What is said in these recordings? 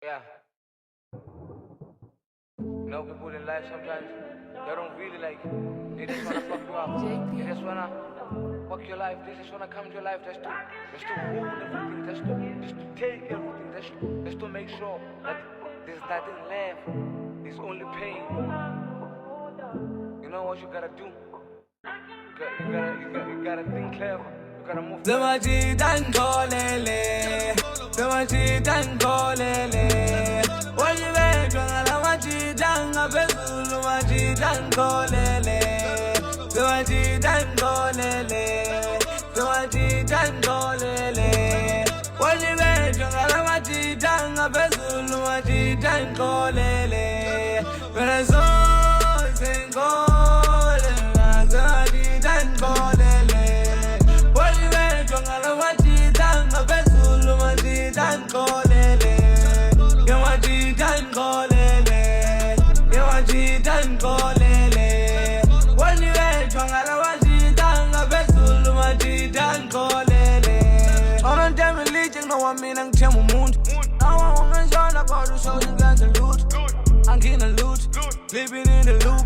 Yeah. You know, people in life sometimes, they don't really like, they just wanna fuck you up. They just wanna fuck your life. They just wanna come to your life just to ruin everything, just to take everything, just to make sure that there's nothing left. There's only pain. You know what you gotta do? You gotta think clever. You gotta move. I mean, I'm Temu Moon. Now I want to show about the show you got the loot. I'm getting the loot, living in the loop.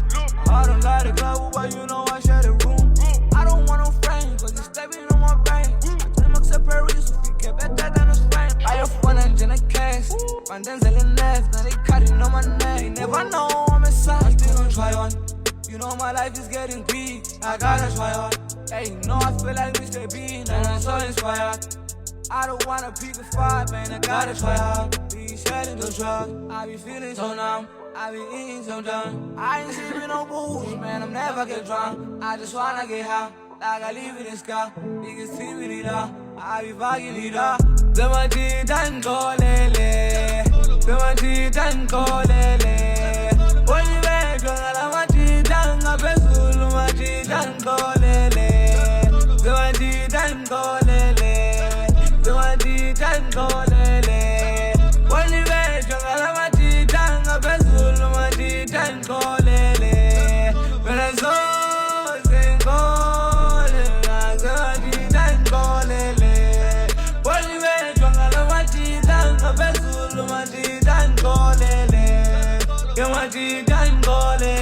I don't like the club, but you know I share the room. I don't want no friends, cause you're stepping on my brain. I'm separate, so we get better than a strain. I have fun and in a case. And then selling left, now they cutting on my neck. They never know I'm inside. I still don't try on. You know my life is getting big. I gotta try on. Hey, you know I feel like Mr. Bean, and I'm so inspired. I don't wanna pick a fight, man, I gotta try hard. Be shedding the drug, I be feeling so numb. I be eating so done. I ain't sipping no booze, man, I'm never get drunk. I just wanna get high, like I live in the sky. Niggas see me leader, I be fucking leader. Dama jitan kolele, dama jitan kolele. When you make dama jitan ngapezulu ma jitan kolele. Dama jitan kolele. Ngolele